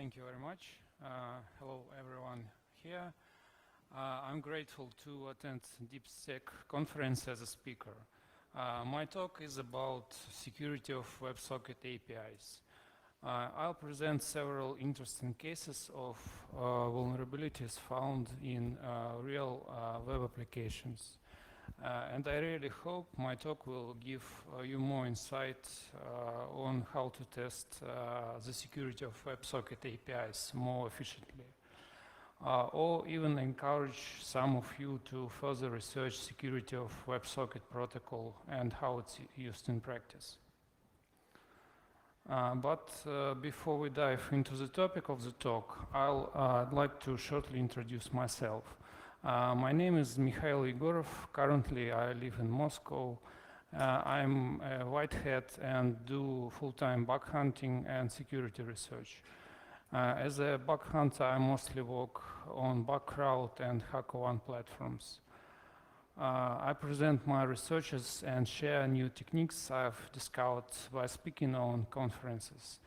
Thank you very much. Hello everyone here. I'm grateful to attend DeepSec conference as a speaker. My talk is about security of WebSocket APIs. I'll present several interesting cases of vulnerabilities found in real web applications. And I really hope my talk will give you more insight on how to test the security of WebSocket APIs more efficiently. Or even encourage some of you to further research security of WebSocket protocol and how it's used in practice. But before we dive into the topic of the talk, I'd like to shortly introduce myself. My name is Mikhail Egorov. Currently, I live in Moscow. I'm a white hat and do full-time bug hunting and security research. As a bug hunter, I mostly work on Bugcrowd and HackerOne platforms. I present my researches and share new techniques I've discovered by speaking on conferences.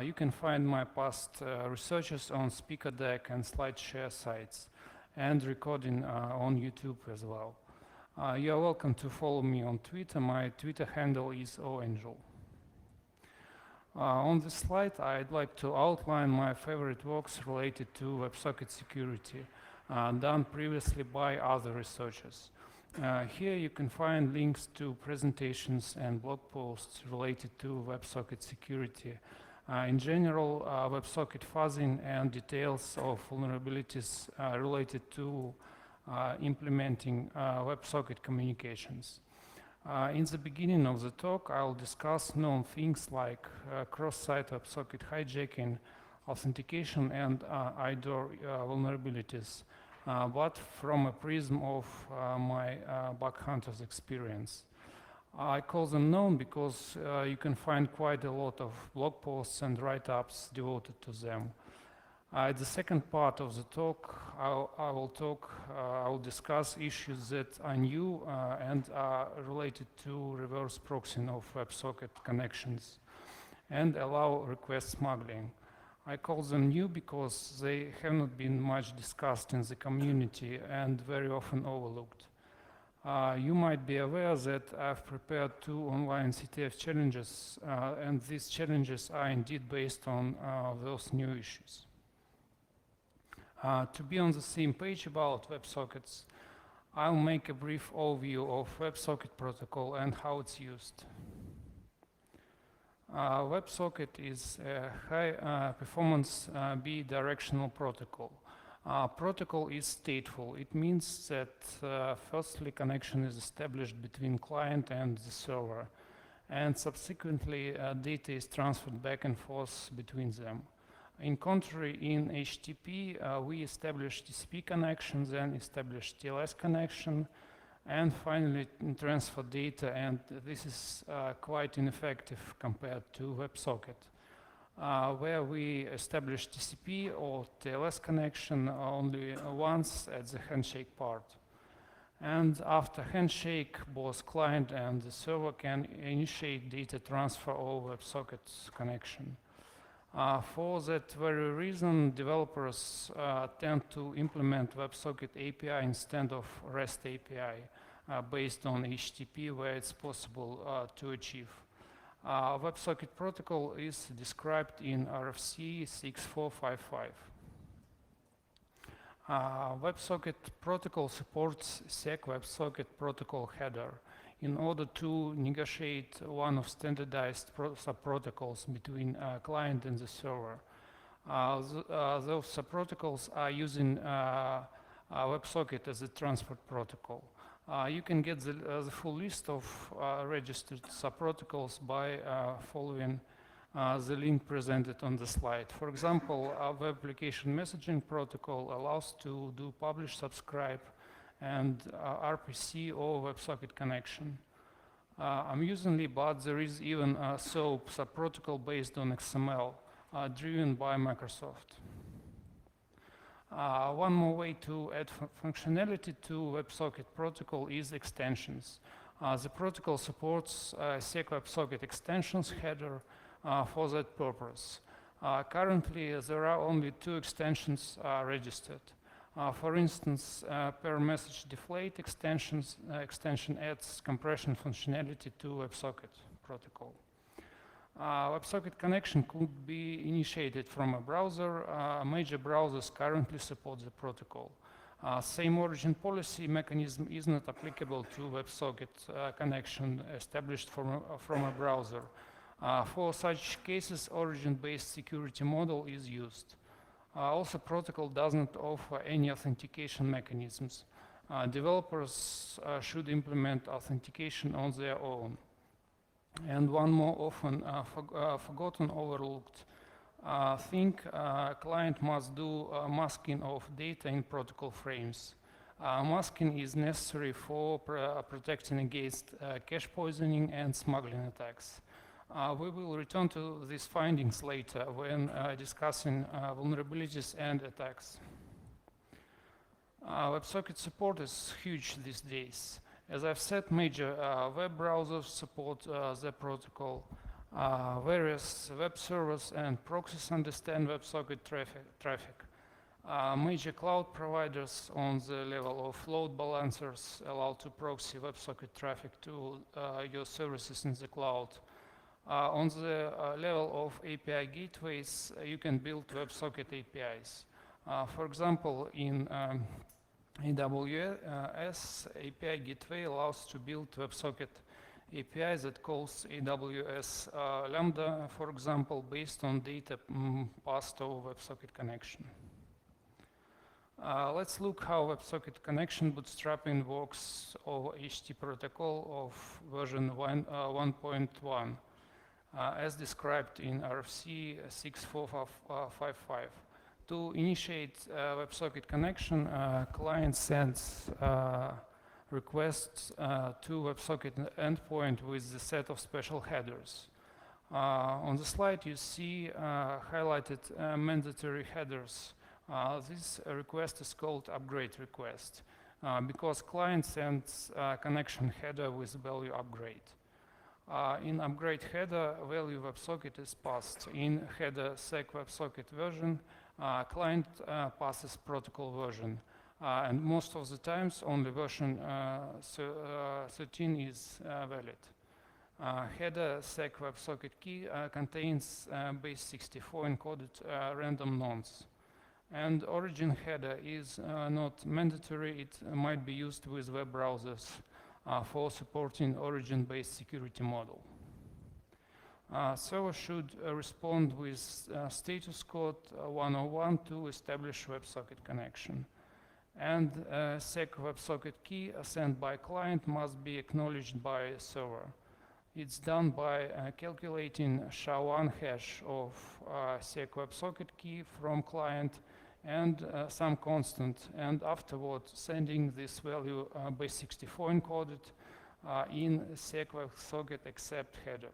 You can find my past researches on speaker deck and SlideShare sites, and recording on YouTube as well. You are welcome to follow me on Twitter. My Twitter handle is oangel. On this slide, I'd like to outline my favorite works related to WebSocket security done previously by other researchers. Here you can find links to presentations and blog posts related to WebSocket security. In general, WebSocket fuzzing and details of vulnerabilities related to implementing WebSocket communications. In the beginning of the talk, I'll discuss known things like cross-site WebSocket hijacking, authentication, and IDOR vulnerabilities, but from a prism of my bug hunter's experience. I call them known because you can find quite a lot of blog posts and write-ups devoted to them. In the second part of the talk, I will discuss issues that are new and are related to reverse proxying of WebSocket connections and allow request smuggling. I call them new because they have not been much discussed in the community and very often overlooked. You might be aware that I've prepared 2 online CTF challenges, and these challenges are indeed based on those new issues. To be on the same page about WebSockets, I'll make a brief overview of WebSocket protocol and how it's used. WebSocket is a high-performance bidirectional protocol. Protocol is stateful. It means that firstly connection is established between client and the server, and subsequently data is transferred back and forth between them. In contrary, in HTTP, we establish TCP connection, then establish TLS connection, and finally transfer data, and this is quite ineffective compared to WebSocket. Where we establish TCP or TLS connection only once at the handshake part. And after handshake, both client and the server can initiate data transfer over WebSocket connection. For that very reason, developers tend to implement WebSocket API instead of REST API based on HTTP, where it's possible to achieve. WebSocket protocol is described in RFC 6455. WebSocket protocol supports SEC WebSocket protocol header in order to negotiate one of standardized subprotocols between client and the server. Those subprotocols are using WebSocket as a transport protocol. You can get the full list of registered subprotocols by following the link presented on the slide. For example, our web application messaging protocol allows to do publish, subscribe, and RPC or WebSocket connection. Amusingly, but there is even a SOAP subprotocol based on XML, driven by Microsoft. One more way to add functionality to WebSocket protocol is extensions. The protocol supports SEC WebSocket extensions header for that purpose. Currently, there are only 2 extensions registered. For instance, per message deflate extension adds compression functionality to WebSocket protocol. WebSocket connection could be initiated from a browser. Major browsers currently support the protocol. Same origin policy mechanism is not applicable to WebSocket connection established from a browser. For such cases, origin-based security model is used. Also, protocol doesn't offer any authentication mechanisms. Developers should implement authentication on their own. And one more often forgotten, overlooked thing, client must do masking of data in protocol frames. Masking is necessary for protecting against cache poisoning and smuggling attacks. We will return to these findings later when discussing vulnerabilities and attacks. WebSocket support is huge these days. As I've said, major web browsers support the protocol. Various web servers and proxies understand WebSocket traffic. Major cloud providers on the level of load balancers allow to proxy WebSocket traffic to your services in the cloud. On the level of API gateways, you can build WebSocket APIs. For example, in AWS, API gateway allows to build WebSocket API that calls AWS Lambda, for example, based on data passed over WebSocket connection. Let's look how WebSocket connection bootstrapping works over HTTP protocol of version 1.1. As described in RFC 6455. To initiate WebSocket connection, client sends requests to WebSocket endpoint with the set of special headers. On the slide you see highlighted mandatory headers. This request is called upgrade request because client sends connection header with value upgrade. In upgrade header, value WebSocket is passed. In header sec WebSocket version, client passes protocol version. And most of the times, only version 13 is valid. Header sec WebSocket key contains base 64 encoded random nonce. And origin header is not mandatory. It might be used with web browsers for supporting origin-based security model. Server should respond with status code 101 to establish WebSocket connection. And sec WebSocket key sent by client must be acknowledged by server. It's done by calculating SHA-1 hash of sec WebSocket key from client and some constant, and afterward sending this value base 64 encoded in sec WebSocket accept header.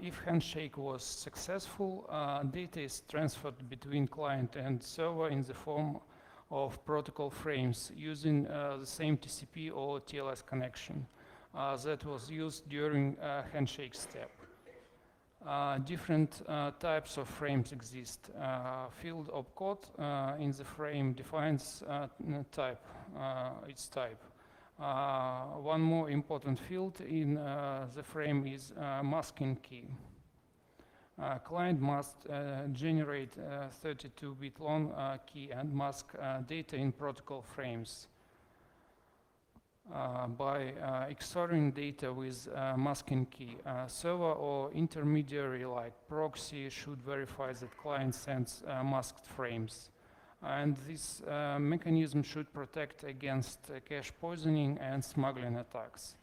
If handshake was successful, data is transferred between client and server in the form of protocol frames using the same TCP or TLS connection that was used during handshake step. Different types of frames exist. Field opcode in the frame defines its type. One more important field in the frame is masking key. Client must generate 32-bit long key and mask data in protocol frames. By XORing data with masking key. Server or intermediary like proxy should verify that client sends masked frames. And this mechanism should protect against cache poisoning and smuggling attacks.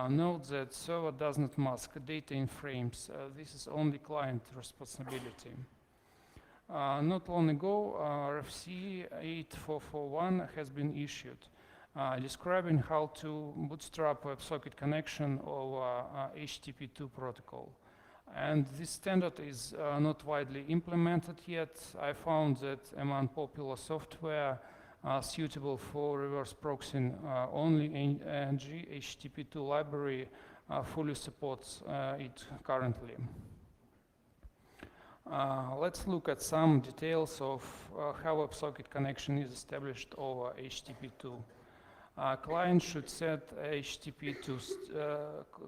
Note that server does not mask data in frames. This is only client responsibility. Not long ago, RFC 8441 has been issued. Describing how to bootstrap WebSocket connection over HTTP2 protocol. And this standard is not widely implemented yet. I found that among popular software suitable for reverse proxying, only NG HTTP2 library fully supports it currently. Let's look at some details of how WebSocket connection is established over HTTP2. Client should set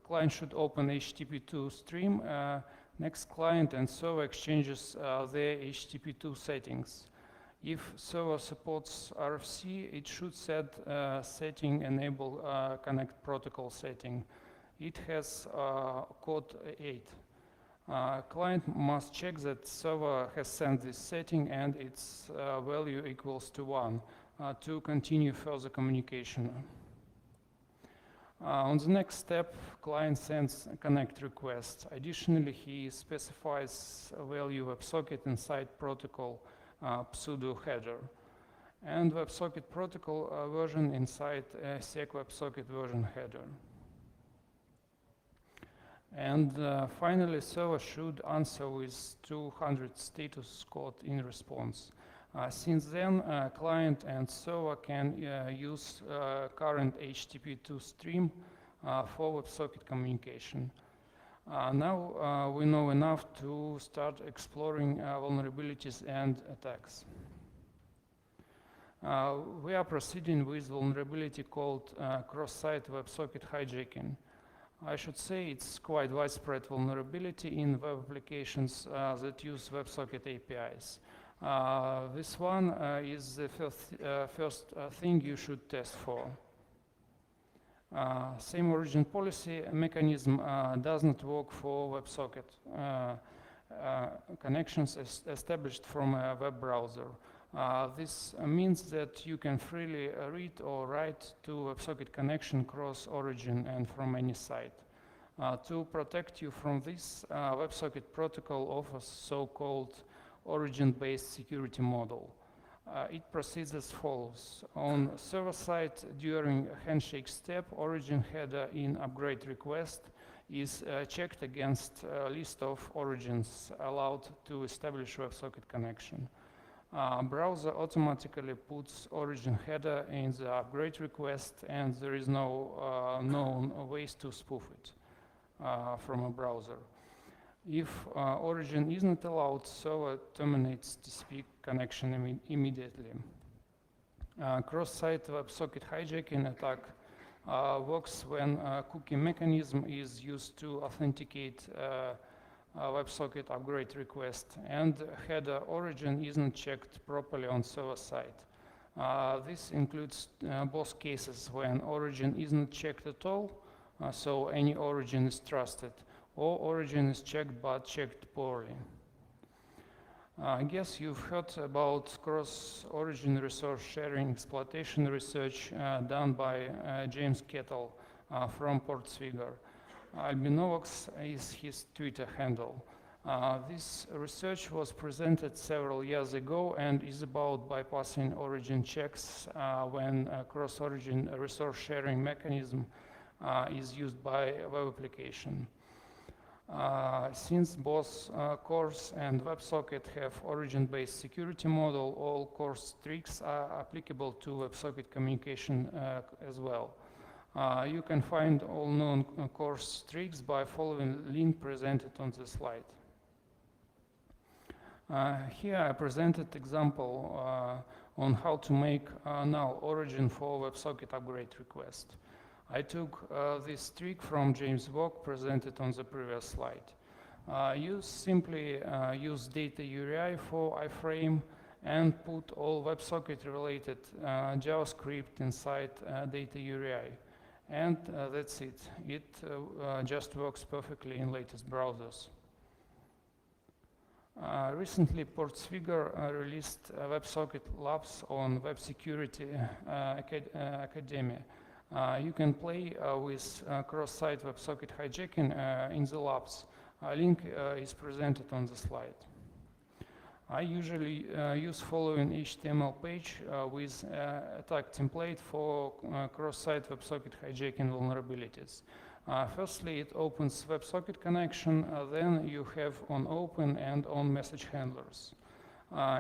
client should open HTTP2 stream. Next, client and server exchanges their HTTP2 settings. If server supports RFC, it should set setting enable connect protocol setting. It has code 8. Client must check that server has sent this setting and its value equals to 1 to continue further communication. On the next step, client sends a connect request. Additionally, he specifies a value WebSocket inside protocol pseudo header and WebSocket protocol version inside sec WebSocket version header. And finally, server should answer with 200 status code in response. Since then, client and server can use current HTTP2 stream for WebSocket communication. Now we know enough to start exploring vulnerabilities and attacks. We are proceeding with vulnerability called cross-site WebSocket hijacking. I should say it's quite widespread vulnerability in web applications that use WebSocket APIs. This one is the first thing you should test for. Same origin policy mechanism does not work for WebSocket connections established from a web browser. This means that you can freely read or write to WebSocket connection cross origin and from any site. To protect you from this, WebSocket protocol offers so-called origin-based security model. It proceeds as follows. On server side, during a handshake step, origin header in upgrade request is checked against a list of origins allowed to establish WebSocket connection. Browser automatically puts origin header in the upgrade request, and there is no known ways to spoof it from a browser. If origin is not allowed, server terminates TCP connection immediately. Cross-site WebSocket hijacking attack works when a cookie mechanism is used to authenticate WebSocket upgrade request and header origin isn't checked properly on server side. This includes both cases when origin isn't checked at all, so any origin is trusted, or origin is checked but checked poorly. I guess you've heard about cross-origin resource sharing exploitation research done by James Kettle from Portswigger. Albinovox is his Twitter handle. This research was presented several years ago and is about bypassing origin checks when a cross-origin resource sharing mechanism is used by a web application. Since both CORS and WebSocket have origin-based security model, all CORS tricks are applicable to WebSocket communication as well. You can find all known CORS tricks by following the link presented on the slide. Here I presented example on how to make null origin for WebSocket upgrade request. I took this trick from James' work presented on the previous slide. You simply use data URI for iframe and put all WebSocket related JavaScript inside data URI. And that's it. It just works perfectly in latest browsers. Recently, Portswigger released WebSocket labs on Web Security Academy. You can play with cross-site WebSocket hijacking in the labs. A link is presented on the slide. I usually use following HTML page with attack template for cross-site WebSocket hijacking vulnerabilities. Firstly, it opens WebSocket connection, then you have onOpen and onMessage handlers.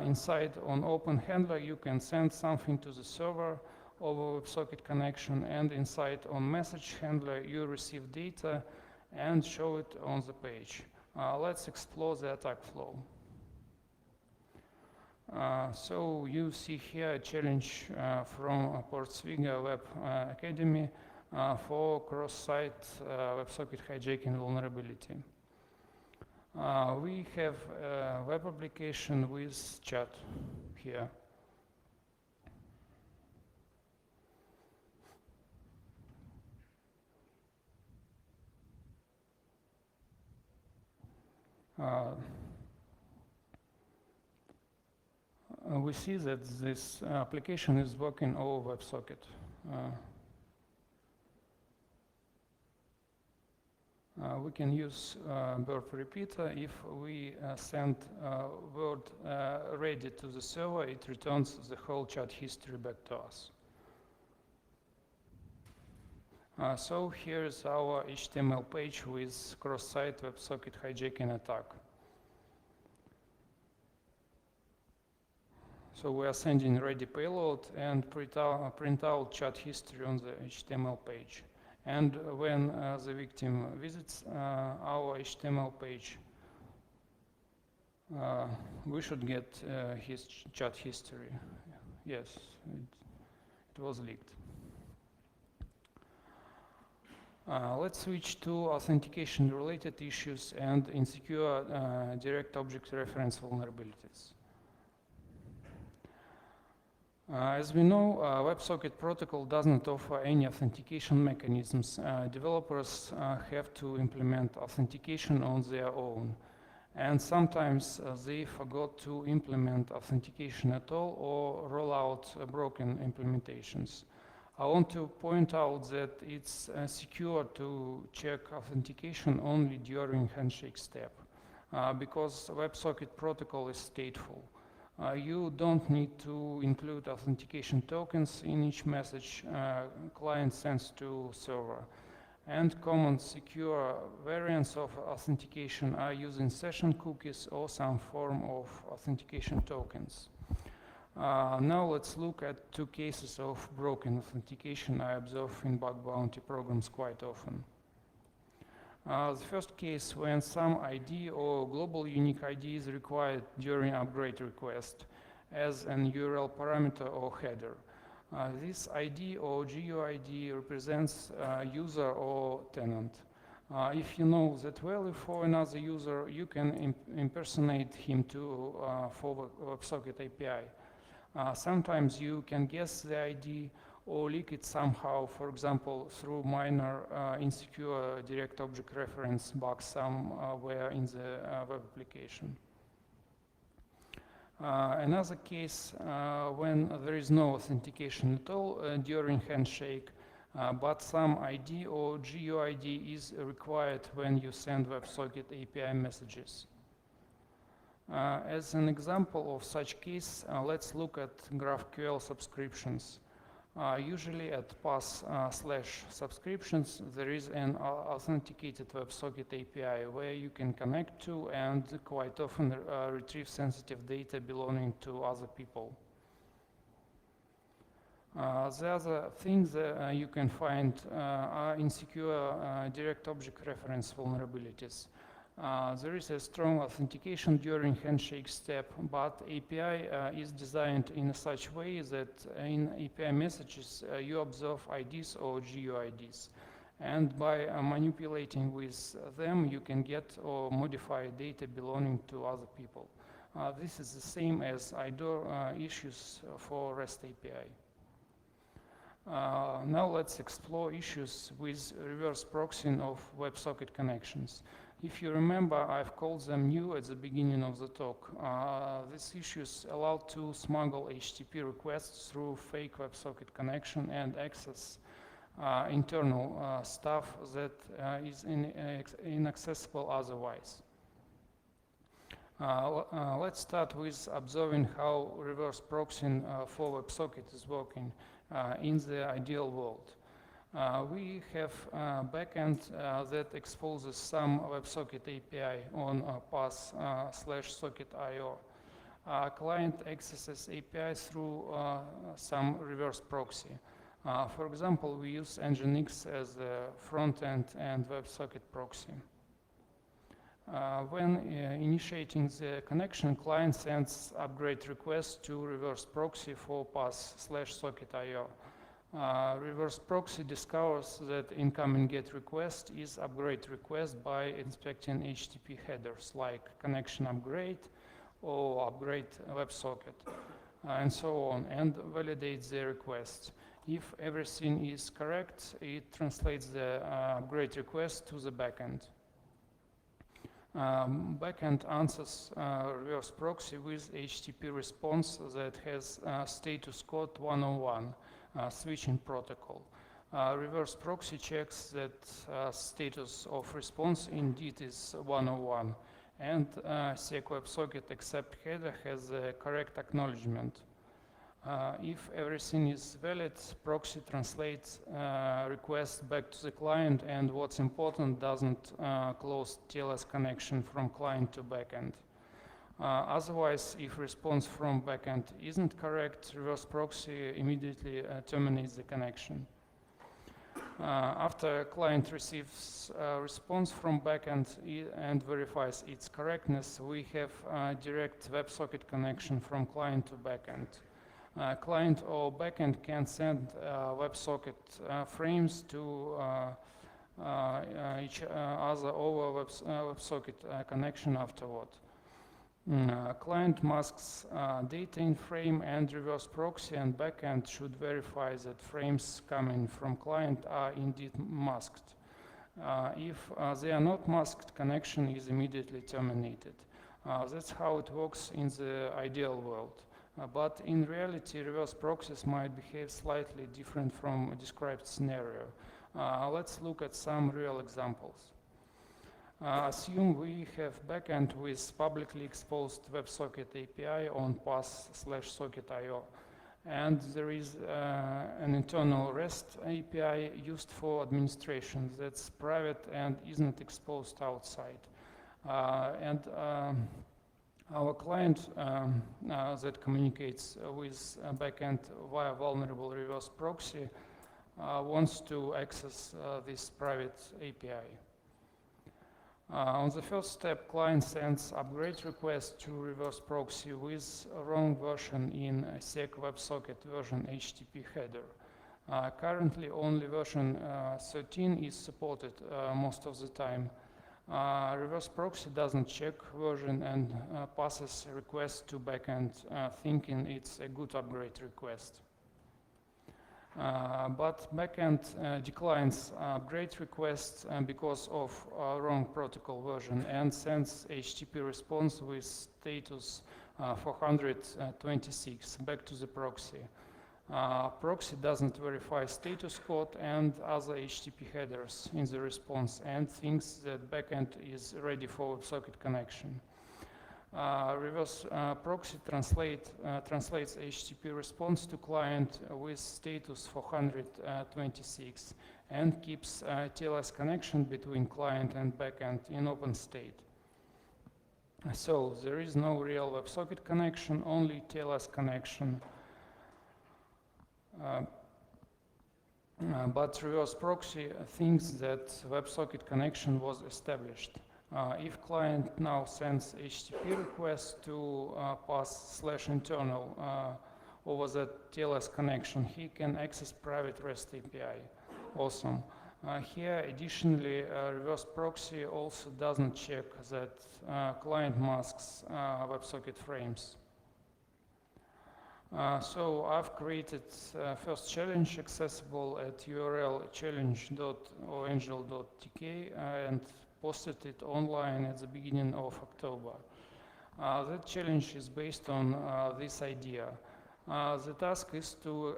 Inside onOpen handler, you can send something to the server over WebSocket connection, and inside onMessage handler, you receive data and show it on the page. Let's explore the attack flow. So you see here a challenge from Portsviga Web Academy for cross-site WebSocket hijacking vulnerability. We have a web application with chat here. We see that this application is working over WebSocket. We can use burp repeater. If we send word ready to the server, it returns the whole chat history back to us. So here's our HTML page with cross-site WebSocket hijacking attack. So we are sending ready payload and print out chat history on the HTML page. And when the victim visits our HTML page, we should get his chat history. Yes, it was leaked. Let's switch to authentication-related issues and insecure direct object reference vulnerabilities. As we know, WebSocket protocol does not offer any authentication mechanisms. Developers have to implement authentication on their own. And sometimes they forgot to implement authentication at all or roll out broken implementations. I want to point out that it's secure to check authentication only during handshake step because WebSocket protocol is stateful. You don't need to include authentication tokens in each message client sends to server. And common secure variants of authentication are using session cookies or some form of authentication tokens. Now let's look at two cases of broken authentication I observe in bug bounty programs quite often. The first case, when some ID or global unique ID is required during upgrade request as an URL parameter or header. This ID or GUID represents user or tenant. If you know that value for another user, you can impersonate him to for WebSocket API. Sometimes you can guess the ID or leak it somehow, for example, through minor insecure direct object reference bugs somewhere in the web application. Another case when there is no authentication at all during handshake, but some ID or GUID is required when you send WebSocket API messages. As an example of such case, let's look at GraphQL subscriptions. Usually at pass/subscriptions, there is an authenticated WebSocket API where you can connect to and quite often retrieve sensitive data belonging to other people. The other things that you can find are insecure direct object reference vulnerabilities. There is a strong authentication during handshake step, but API is designed in such way that in API messages you observe IDs or GUIDs. And by manipulating with them, you can get or modify data belonging to other people. This is the same as IDOR issues for REST API. Now let's explore issues with reverse proxying of WebSocket connections. If you remember, I've called them new at the beginning of the talk. These issues allow to smuggle HTTP requests through fake WebSocket connection and access internal stuff that is inaccessible otherwise. Let's start with observing how reverse proxying for WebSocket is working in the ideal world. We have a backend that exposes some WebSocket API on pass/socket.io. Client accesses API through some reverse proxy. For example, we use Nginx as the front end and WebSocket proxy. When initiating the connection, client sends upgrade request to reverse proxy for pass/socket.io. Reverse proxy discovers that incoming GET request is upgrade request by inspecting HTTP headers like connection upgrade or upgrade WebSocket and so on, and validates the request. If everything is correct, it translates the upgrade request to the backend. Backend answers reverse proxy with HTTP response that has status code 101, switching protocol. Reverse proxy checks that status of response indeed is 101, and sec WebSocket accept header has the correct acknowledgement. If everything is valid, proxy translates request back to the client, and what's important, doesn't close TLS connection from client to backend. Otherwise, if response from backend isn't correct, reverse proxy immediately terminates the connection. After client receives a response from backend and verifies its correctness, we have a direct WebSocket connection from client to backend. Client or backend can send WebSocket frames to each other over WebSocket connection afterward. Client masks data in frame, and reverse proxy and backend should verify that frames coming from client are indeed masked. If they are not masked, connection is immediately terminated. That's how it works in the ideal world. But in reality, reverse proxies might behave slightly different from a described scenario. Let's look at some real examples. Assume we have backend with publicly exposed WebSocket API on pass/socket.io, and there is an internal REST API used for administration that's private and isn't exposed outside. Our client that communicates with backend via vulnerable reverse proxy wants to access this private API. On the first step, client sends upgrade request to reverse proxy with a wrong version in sec WebSocket version HTTP header. Currently, only version 13 is supported most of the time. Reverse proxy doesn't check version and passes request to backend thinking it's a good upgrade request. But backend declines upgrade requests because of wrong protocol version and sends HTTP response with status 426 back to the proxy. Proxy doesn't verify status code and other HTTP headers in the response and thinks that backend is ready for WebSocket connection. Reverse proxy translates HTTP response to client with status 426 and keeps TLS connection between client and backend in open state. So there is no real WebSocket connection, only TLS connection. But reverse proxy thinks that WebSocket connection was established. If client now sends HTTP request to pass/internal over the TLS connection, he can access private REST API. Awesome. Here, additionally, reverse proxy also doesn't check that client masks WebSocket frames. So I've created first challenge accessible at URL challenge.oangel.tk and posted it online at the beginning of October. That challenge is based on this idea. The task is to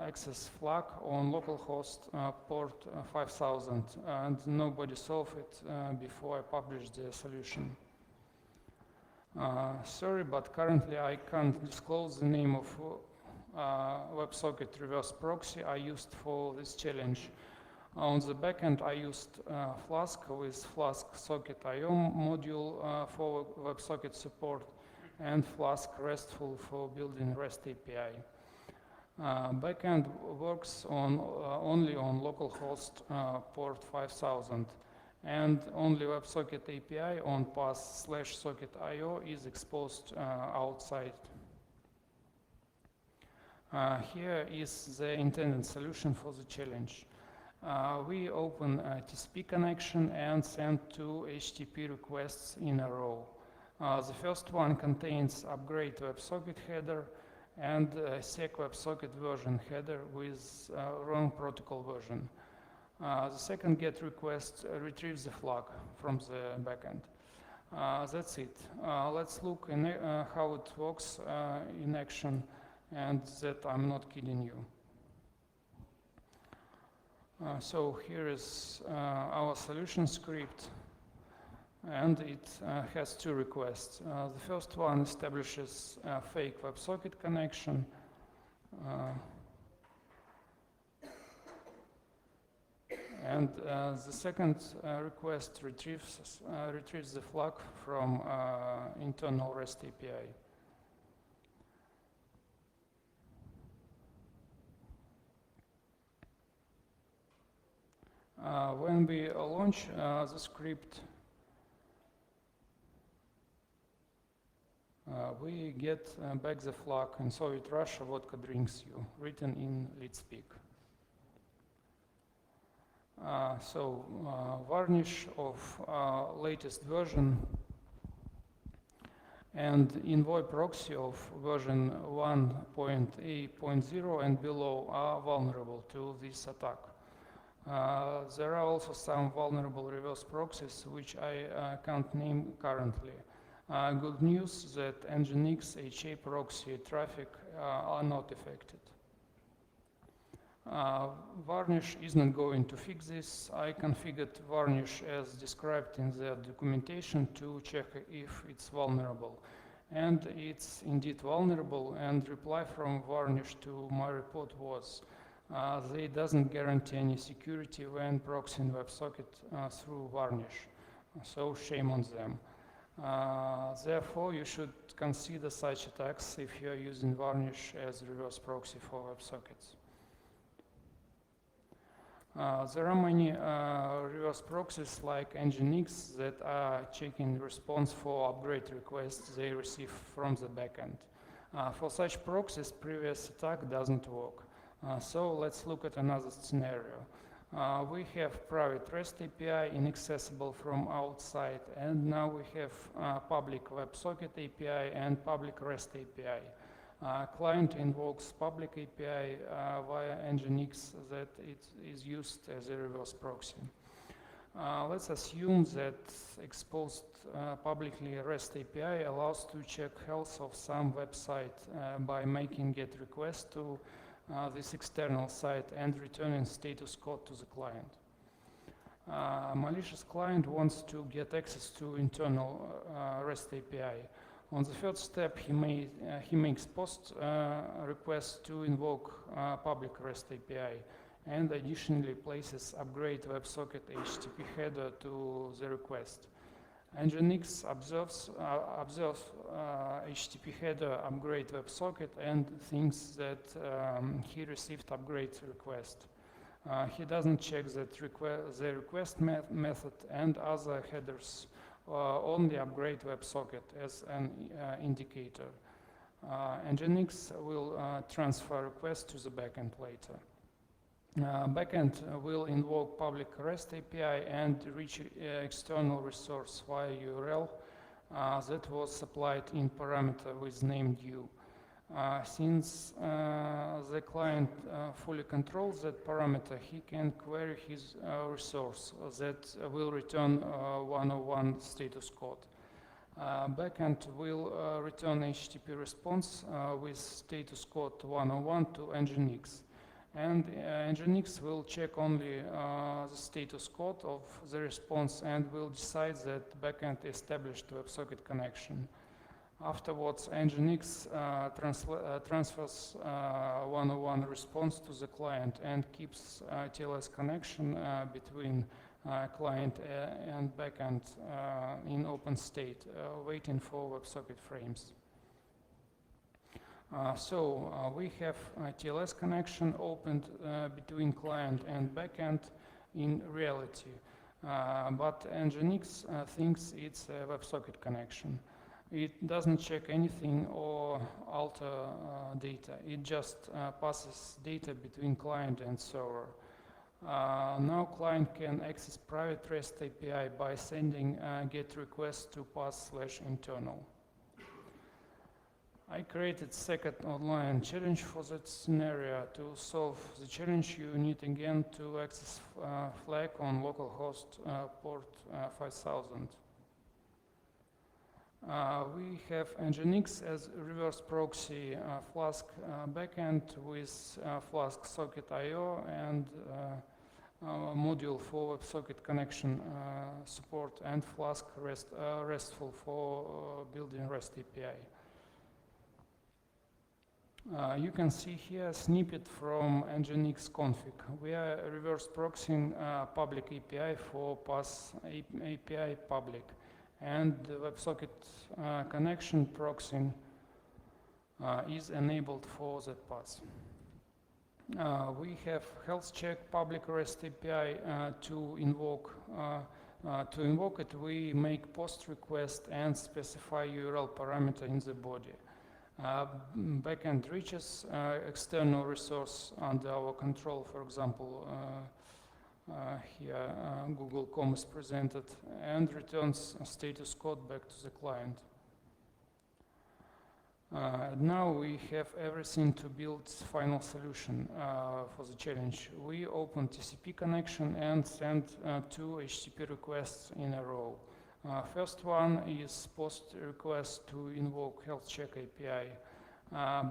access flag on localhost port 5000, and nobody solved it before I published the solution. Sorry, but currently I can't disclose the name of WebSocket reverse proxy I used for this challenge. On the backend, I used Flask with Flask socket.io module for WebSocket support and Flask RESTful for building REST API. Backend works only on localhost port 5000, and only WebSocket API on path/socket.io is exposed outside. Here is the intended solution for the challenge. We open a TCP connection and send two HTTP requests in a row. The first one contains upgrade WebSocket header and sec WebSocket version header with wrong protocol version. The second GET request retrieves the flag from the backend. That's it. Let's look in how it works in action, and that I'm not kidding you. So here is our solution script, and it has two requests. The first one establishes a fake WebSocket connection. And the second request retrieves the flag from internal REST API. When we launch the script, we get back the flag, and so it Russia vodka drinks you, written in leetspeak. Varnish of latest version and envoy proxy of version 1.8.0 and below are vulnerable to this attack. There are also some vulnerable reverse proxies which I can't name currently. Good news that Nginx HA proxy traffic are not affected. Varnish is not going to fix this. I configured Varnish as described in the documentation to check if it's vulnerable. And it's indeed vulnerable, and reply from Varnish to my report was they doesn't guarantee any security when proxying WebSocket through Varnish. So shame on them. Therefore, you should consider such attacks if you are using Varnish as reverse proxy for WebSockets. There are many reverse proxies like Nginx that are checking response for upgrade requests they receive from the backend. For such proxies, previous attack doesn't work. So let's look at another scenario. We have private REST API inaccessible from outside, and now we have public WebSocket API and public REST API. Client invokes public API via Nginx that it is used as a reverse proxy. Let's assume that exposed publicly REST API allows to check health of some website by making GET request to this external site and returning status code to the client. Malicious client wants to get access to internal REST API. On the first step, he makes post requests to invoke public REST API, and additionally places upgrade WebSocket HTTP header to the request. Nginx observes HTTP header upgrade WebSocket and thinks that he received upgrade request. He doesn't check that the request method and other headers only upgrade WebSocket as an indicator. Nginx will transfer request to the backend later. Backend will invoke public REST API and reach external resource via URL that was supplied in parameter with name due. Since the client fully controls that parameter, he can query his resource that will return 101 status code. Backend will return HTTP response with status code 101 to Nginx. And Nginx will check only the status code of the response and will decide that backend established WebSocket connection. Afterwards, Nginx transfers 101 response to the client and keeps TLS connection between client and backend in open state, waiting for WebSocket frames. We have a TLS connection opened between client and backend in reality. But Nginx thinks it's a WebSocket connection. It doesn't check anything or alter data. It just passes data between client and server. Now client can access private REST API by sending GET request to pass/internal. I created second online challenge for that scenario. To solve the challenge, you need again to access flag on localhost port 5000. We have Nginx as reverse proxy Flask backend with Flask socket IO and a module for WebSocket connection support and Flask RESTful for building REST API. You can see here a snippet from Nginx config. We are reverse proxying public API for pass API public, and the WebSocket connection proxying is enabled for that pass. We have health check public REST API to invoke. To invoke it, we make post request and specify URL parameter in the body. Backend reaches external resource under our control, for example, here Google.com is presented, and returns a status code back to the client. Now we have everything to build final solution for the challenge. We open TCP connection and send 2 HTTP requests in a row. First one is post request to invoke health check API,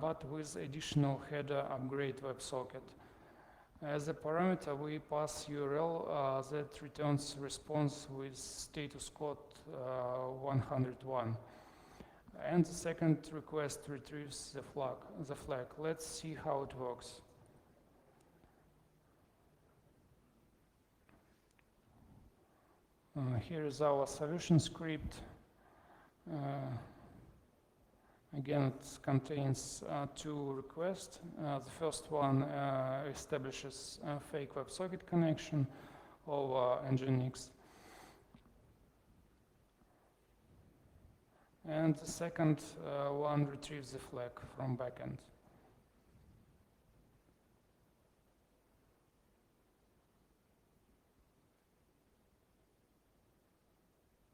but with additional header upgrade WebSocket. As a parameter, we pass URL that returns response with status code 101. And the second request retrieves the flag. Let's see how it works. Here is our solution script. Again, it contains 2 requests. The first one establishes a fake WebSocket connection over Nginx. And the second one retrieves the flag from backend.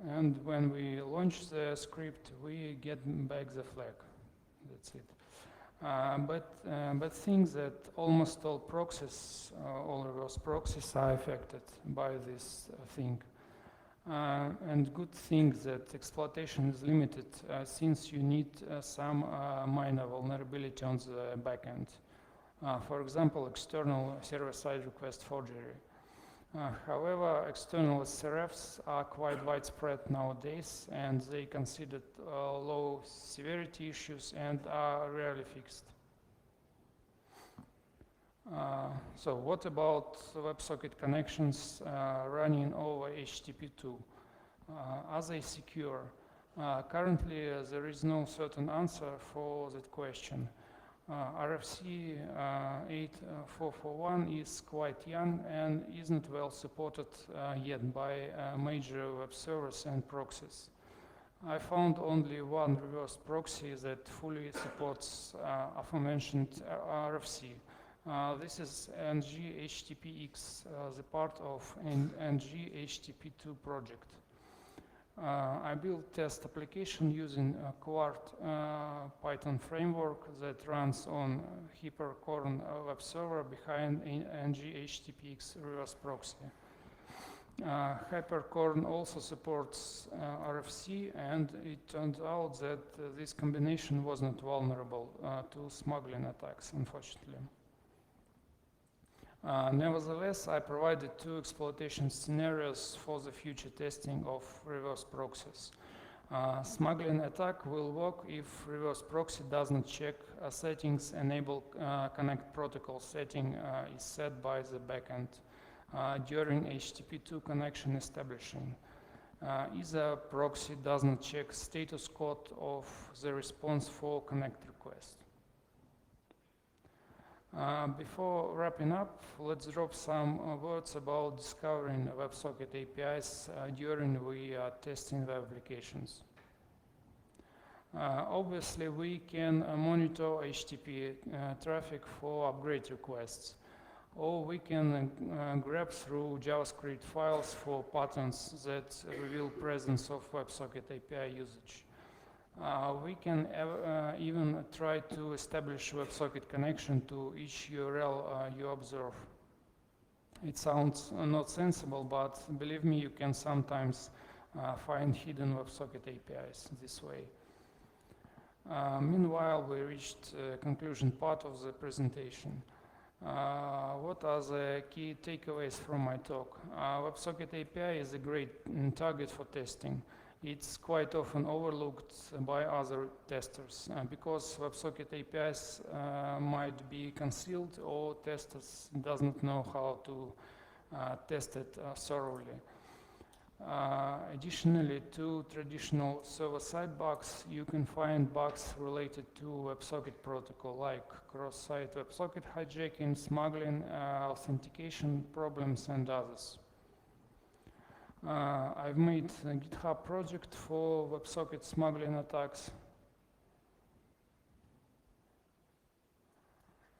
And when we launch the script, we get back the flag. That's it. But things that almost all proxies, all reverse proxies are affected by this thing. And good thing that exploitation is limited since you need some minor vulnerability on the backend. For example, external server-side request forgery. However, external SRFs are quite widespread nowadays, and they considered low severity issues and are rarely fixed. So what about WebSocket connections running over HTTP2? Are they secure? Currently, there is no certain answer for that question. RFC 8441 is quite young and isn't well supported yet by major web servers and proxies. I found only one reverse proxy that fully supports aforementioned RFC. This is NG-HTTPX, the part of NG-HTTP2 project. I built test application using a Quart Python framework that runs on HyperCorn web server behind NG-HTTPX reverse proxy. HyperCorn also supports RFC, and it turned out that this combination was not vulnerable to smuggling attacks, unfortunately. Nevertheless, I provided 2 exploitation scenarios for the future testing of reverse proxies. Smuggling attack will work if reverse proxy doesn't check settings enable connect protocol setting is set by the backend during HTTP2 connection establishing. Either proxy doesn't check status code of the response for connect request. Before wrapping up, let's drop some words about discovering WebSocket APIs during we are testing the applications. Obviously, we can monitor HTTP traffic for upgrade requests, or we can grab through JavaScript files for patterns that reveal presence of WebSocket API usage. We can even try to establish WebSocket connection to each URL you observe. It sounds not sensible, but believe me, you can sometimes find hidden WebSocket APIs this way. Meanwhile, we reached the conclusion part of the presentation. What are the key takeaways from my talk? WebSocket API is a great target for testing. It's quite often overlooked by other testers because WebSocket APIs might be concealed or testers doesn't know how to test it thoroughly. Additionally to traditional server-side bugs, you can find bugs related to WebSocket protocol like cross-site WebSocket hijacking, smuggling, authentication problems, and others. I've made a GitHub project for WebSocket smuggling attacks.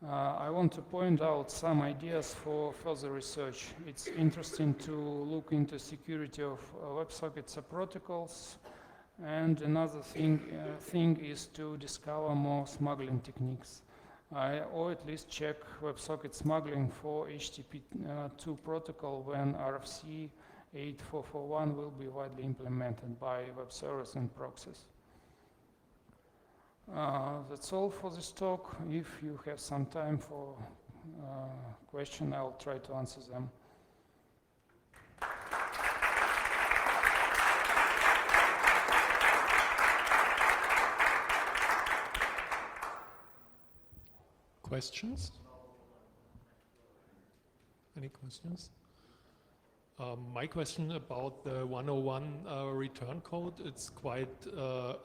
I want to point out some ideas for further research. It's interesting to look into security of WebSocket subprotocols, and another thing is to discover more smuggling techniques, or at least check WebSocket smuggling for HTTP2 protocol when RFC 8441 will be widely implemented by web servers and proxies. That's all for this talk. If you have some time for question, I'll try to answer them. Questions? Any questions? My question about the 101 return code, it's quite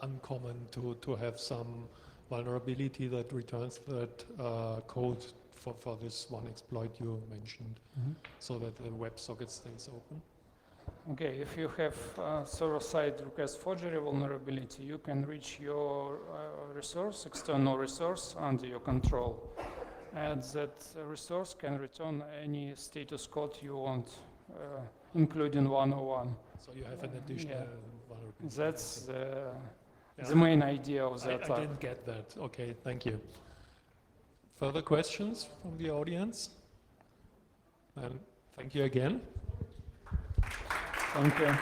uncommon to have some vulnerability that returns that code for this one exploit you mentioned, so that the WebSocket stays open. Okay, if you have server-side request forgery vulnerability, you can reach your resource, external resource, under your control. And that resource can return any status code you want, including 101. So you have an additional vulnerability. That's the main idea of that. I didn't get that. Okay, thank you. Further questions from the audience? And thank you again. Thank you.